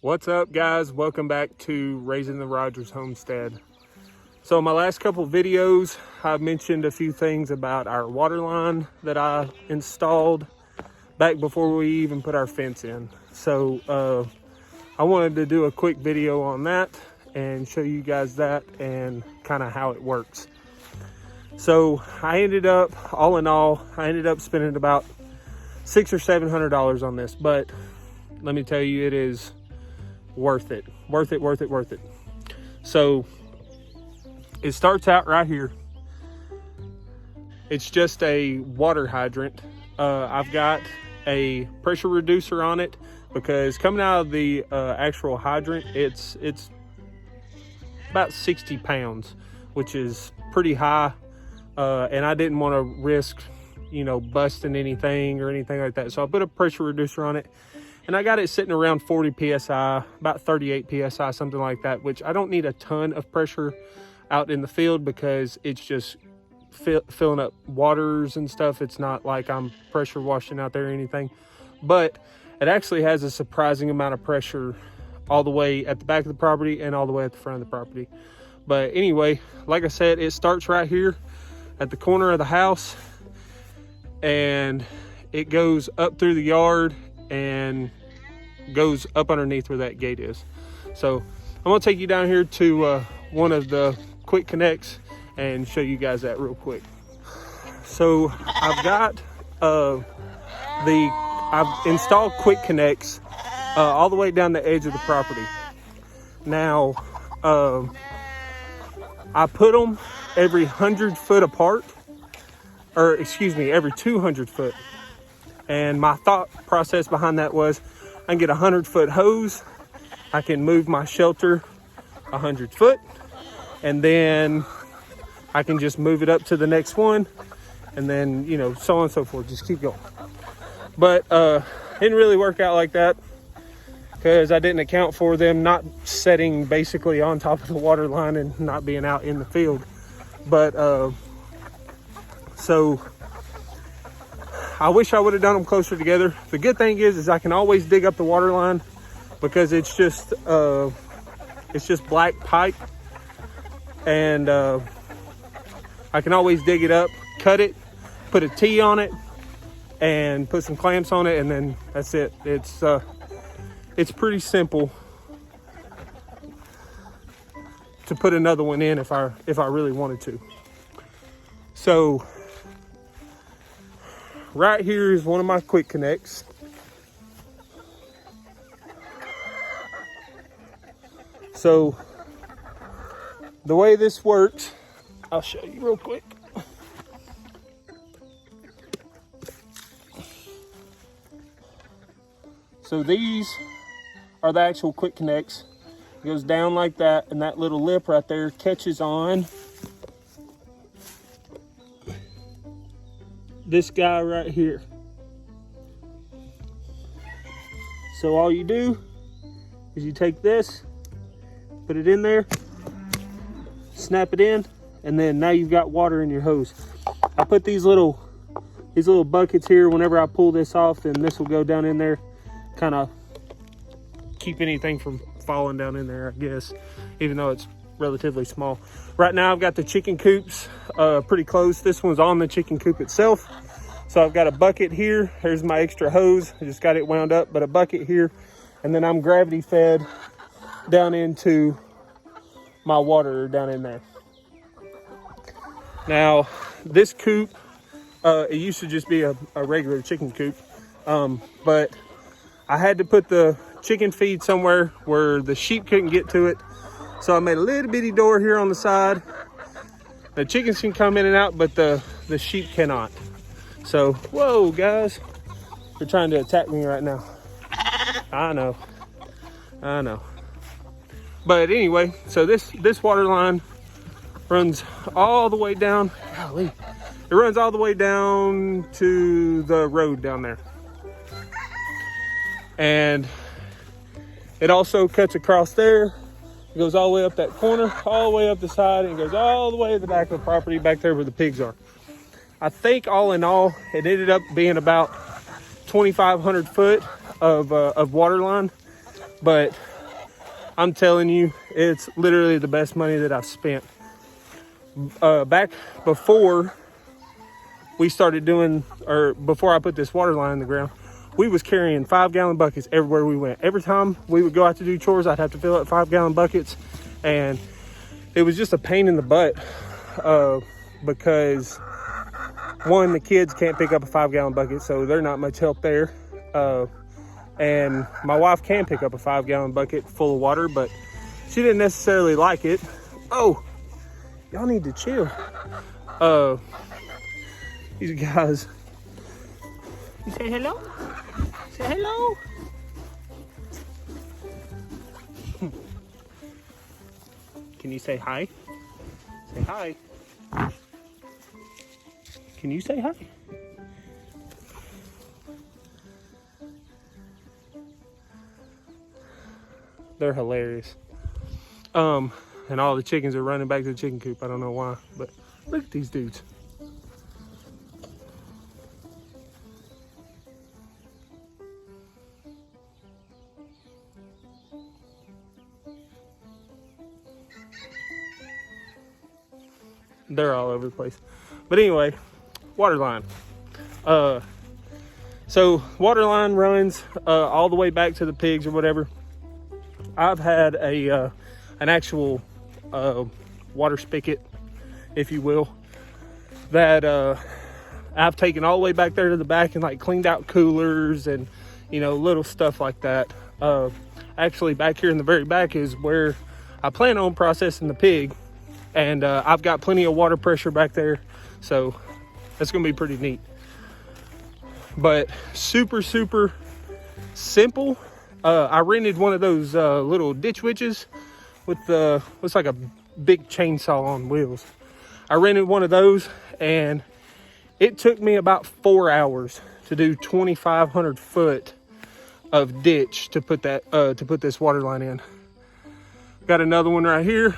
What's up, guys? Welcome back to Raising the Rogers Homestead. So in my last couple videos, I've mentioned a few things about our water line that I installed back before we even put our fence in. So I wanted to do a quick video on that and show you guys that and kind of how it works. So I ended up, all in all, spending about $600 or $700 on this, but let me tell you, it is worth it. So it starts out right here. It's just a water hydrant. I've got a pressure reducer on it because coming out of the actual hydrant, it's about 60 pounds, which is pretty high. And I didn't want to risk, busting anything or anything like that. So I put a pressure reducer on it. And I got it sitting around 40 PSI, about 38 PSI, something like that, which I don't need a ton of pressure out in the field because it's just filling up waters and stuff. It's not like I'm pressure washing out there or anything, but it actually has a surprising amount of pressure all the way at the back of the property and all the way at the front of the property. But anyway, like I said, it starts right here at the corner of the house and it goes up through the yard and goes up underneath where that gate is. So I'm gonna take you down here to one of the quick connects and show you guys that real quick. So I've got I've installed quick connects all the way down the edge of the property. Now I put them every 100 foot apart, or excuse me, every 200 foot. And my thought process behind that was I can get a 100-foot hose. I can move my shelter 100 foot. And then I can just move it up to the next one. And then, so on and so forth. Just keep going. But didn't really work out like that because I didn't account for them not setting basically on top of the water line and not being out in the field. But so I wish I would have done them closer together. The good thing is I can always dig up the water line because it's just black pipe, and I can always dig it up, cut it, put a T on it, and put some clamps on it, and then that's it. It's pretty simple to put another one in if I really wanted to. So right here is one of my quick connects. So the way this works, I'll show you real quick. So these are the actual quick connects. It goes down like that, and that little lip right there catches on this guy right here. So all you do is you take this, put it in there, snap it in, and then now you've got water in your hose. I put these little buckets here. Whenever I pull this off, then this will go down in there, kind of keep anything from falling down in there, I guess, even though it's relatively small. Right now I've got the chicken coops pretty close. This one's on the chicken coop itself. So I've got a bucket here. Here's my extra hose. I just got it wound up, but a bucket here. And then I'm gravity fed down into my water down in there. Now this coop, it used to just be a regular chicken coop. But I had to put the chicken feed somewhere where the sheep couldn't get to it. So I made a little bitty door here on the side. The chickens can come in and out, but the sheep cannot. So, whoa, guys. They're trying to attack me right now. I know. But anyway, so this water line runs all the way down. Golly. It runs all the way down to the road down there. And it also cuts across there. It goes all the way up that corner, all the way up the side, and it goes all the way to the back of the property back there where the pigs are. I think all in all, it ended up being about 2,500 foot of water line. But I'm telling you, it's literally the best money that I've spent. Back before we started doing, or before I put this water line in the ground, we was carrying 5-gallon buckets everywhere we went. Every time we would go out to do chores, I'd have to fill up 5-gallon buckets, and it was just a pain in the butt because one, the kids can't pick up a 5-gallon bucket, so they're not much help there. And my wife can pick up a 5-gallon bucket full of water, but she didn't necessarily like it. Oh, y'all need to chill. These guys. You say hello? Say hello. Can you say hi? Say hi. Can you say hi? They're hilarious. And all the chickens are running back to the chicken coop. I don't know why, but look at these dudes. They're all over the place. But anyway, water line. So water line runs all the way back to the pigs or whatever. I've had an actual water spigot, if you will, that I've taken all the way back there to the back and like cleaned out coolers and, you know, little stuff like that. Actually, back here in the very back is where I plan on processing the pig, and I've got plenty of water pressure back there, so that's gonna be pretty neat. But super simple. I rented one of those little ditch witches with looks like a big chainsaw on wheels. I rented one of those, and it took me about 4 hours to do 2,500 foot of ditch to put this water line in. Got another one right here.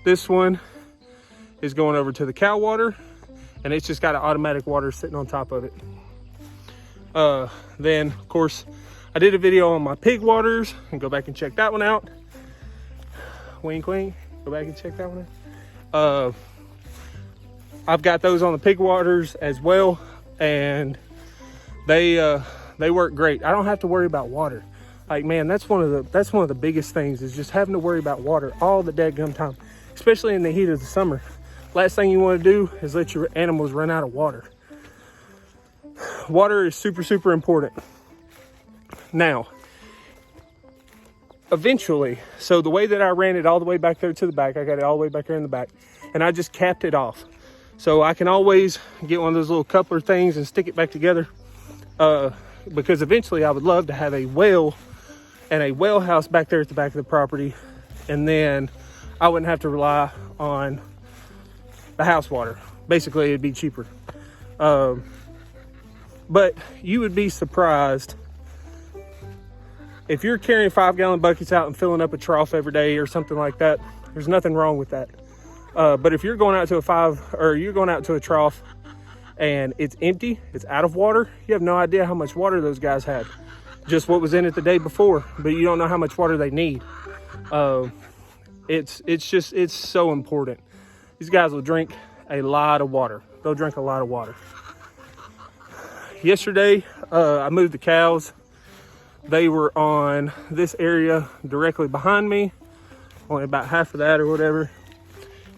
This one is going over to the cow water, and it's just got an automatic water sitting on top of it. Then of course I did a video on my pig waters, and go back and check that one out. Wink wink, go back and check that one out. I've got those on the pig waters as well, and they work great. I don't have to worry about water. Like, man, that's one of the biggest things, is just having to worry about water all the dadgum time, especially in the heat of the summer. Last thing you want to do is let your animals run out of water. Water is super important. Now, eventually, so the way that I ran it all the way back there to the back, I got it all the way back there in the back, and I just capped it off. So I can always get one of those little coupler things and stick it back together, because eventually I would love to have a well and a well house back there at the back of the property, and then I wouldn't have to rely on the house water. Basically, it'd be cheaper. But you would be surprised if you're carrying 5-gallon buckets out and filling up a trough every day or something like that. There's nothing wrong with that. But if you're going out to a trough and it's empty, it's out of water, you have no idea how much water those guys had. Just what was in it the day before, but you don't know how much water they need. It's so important. These guys will drink a lot of water. They'll drink a lot of water. Yesterday, I moved the cows. They were on this area directly behind me, only about half of that or whatever.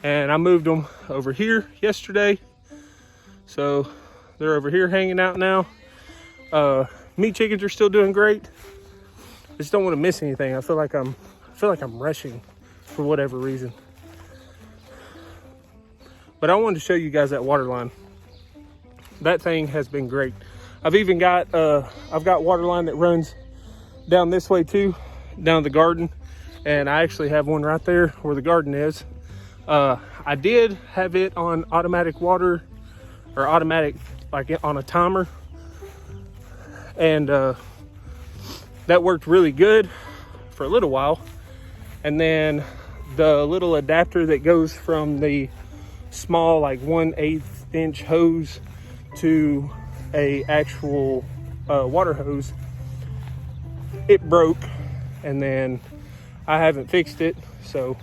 And I moved them over here yesterday. So they're over here hanging out now. Meat chickens are still doing great. I just don't want to miss anything. I feel like I'm rushing for whatever reason. But I wanted to show you guys that water line. That thing has been great. I've even got I've got water line that runs down this way too, down the garden, and I actually have one right there where the garden is. I did have it on automatic water, or automatic, like on a timer, and that worked really good for a little while. And then the little adapter that goes from the small, like 1/8 inch hose to a actual water hose, it broke, and then I haven't fixed it, so,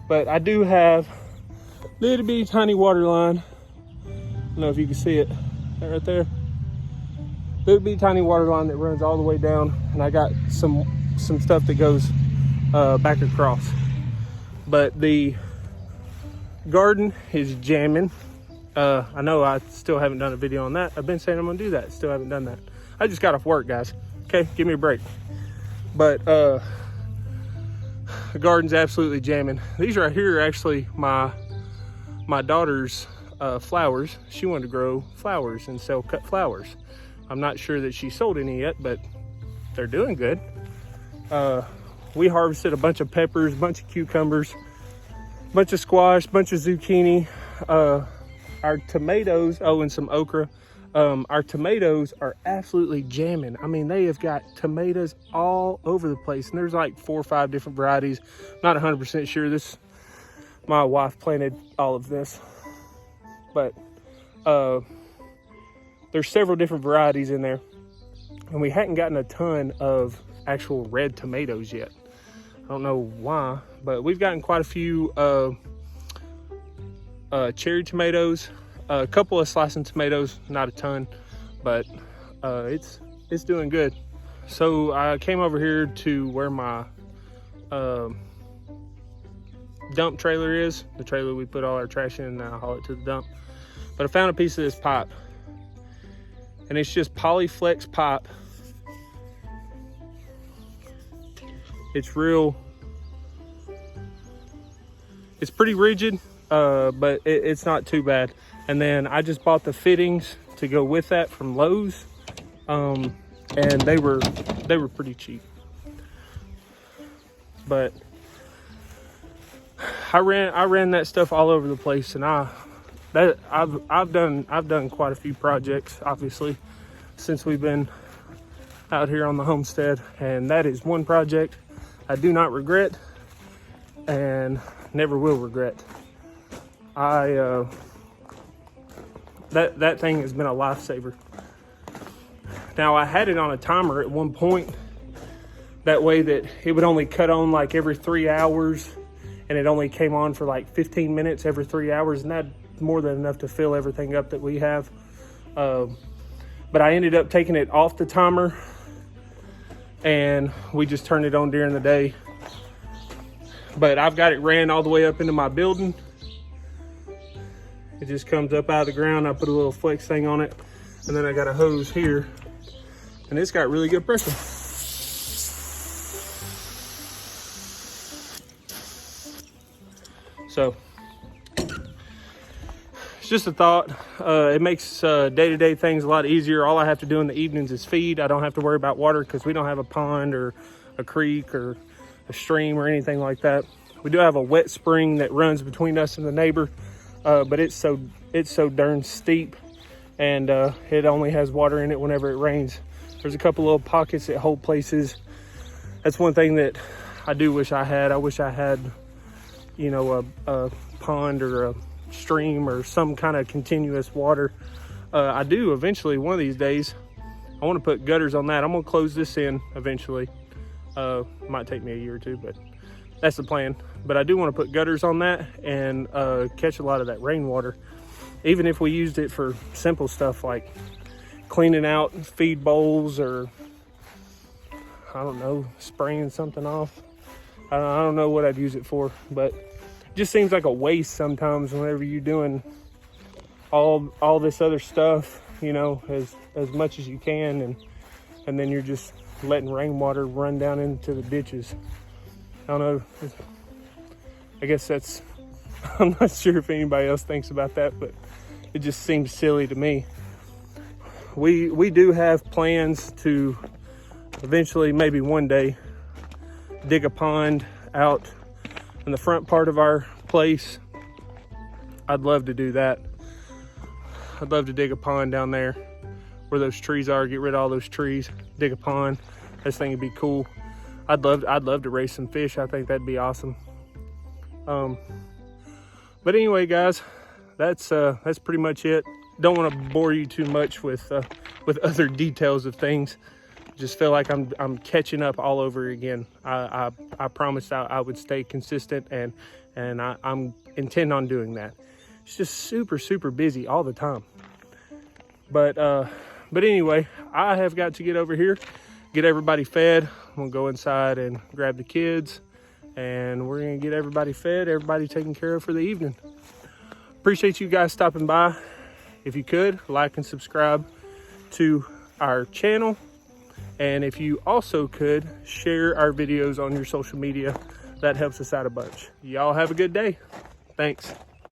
but I do have a little bitty tiny water line. I don't know if you can see it right there. Little bitty tiny water line that runs all the way down, and I got some stuff that goes back across. But the garden is jamming. I know I still haven't done a video on that. I've been saying I'm gonna do that, still haven't done that. I just got off work, guys. Okay, give me a break. But the garden's absolutely jamming. These right here are actually my daughter's flowers. She wanted to grow flowers and sell cut flowers. I'm not sure that she sold any yet, but they're doing good. We harvested a bunch of peppers, a bunch of cucumbers, a bunch of squash, a bunch of zucchini, our tomatoes, oh, and some okra. Our tomatoes are absolutely jamming. I mean, they have got tomatoes all over the place, and there's like 4 or 5 different varieties. Not 100% sure. My wife planted all of this, but there's several different varieties in there, and we hadn't gotten a ton of actual red tomatoes yet. I don't know why, but we've gotten quite a few cherry tomatoes, a couple of slicing tomatoes, not a ton, but it's doing good. So I came over here to where my dump trailer is, the trailer we put all our trash in, and I haul it to the dump. But I found a piece of this pipe, and it's just polyflex pipe. It's pretty rigid, but it's not too bad. And then I just bought the fittings to go with that from Lowe's, and they were pretty cheap. But I ran that stuff all over the place, and I've done quite a few projects, obviously, since we've been out here on the homestead, and that is one project I do not regret and never will regret. That thing has been a lifesaver. Now, I had it on a timer at one point, that way that it would only cut on like every 3 hours, and it only came on for like 15 minutes every 3 hours, and that's more than enough to fill everything up that we have. But I ended up taking it off the timer, and we just turned it on during the day. But I've got it ran all the way up into my building. It just comes up out of the ground. I put a little flex thing on it, and then I got a hose here, and it's got really good pressure. So it's just a thought. It makes day-to-day things a lot easier. All I have to do in the evenings is feed. I don't have to worry about water because we don't have a pond or a creek or a stream or anything like that. We do have a wet spring that runs between us and the neighbor, but it's so darn steep, and it only has water in it whenever it rains. There's a couple little pockets that hold places. That's one thing that I do wish I had. I wish I had, you know, a pond or a stream or some kind of continuous water. I do eventually, one of these days. I want to put gutters on that. I'm gonna close this in eventually. Might take me a year or two, but that's the plan. But I do want to put gutters on that and catch a lot of that rainwater, even if we used it for simple stuff like cleaning out feed bowls, or I don't know, spraying something off. I don't know what I'd use it for, but it just seems like a waste sometimes whenever you're doing all this other stuff, you know, as much as you can, and then you're just letting rainwater run down into the ditches. I don't know. I guess that's, I'm not sure if anybody else thinks about that, but it just seems silly to me. We do have plans to eventually, maybe one day, dig a pond out in the front part of our place. I'd love to do that. I'd love to dig a pond down there where those trees are, get rid of all those trees, dig a pond. This thing would be cool. I'd love to raise some fish. I think that'd be awesome. But anyway, guys, that's pretty much it. Don't want to bore you too much with other details of things. just feel like I'm catching up all over again. I promised I would stay consistent, and I'm intent on doing that. It's just super busy all the time. But anyway, I have got to get over here, get everybody fed. I'm gonna go inside and grab the kids, and we're gonna get everybody fed, everybody taken care of for the evening. Appreciate you guys stopping by. If you could, like and subscribe to our channel. And if you also could, share our videos on your social media. That helps us out a bunch. Y'all have a good day. Thanks.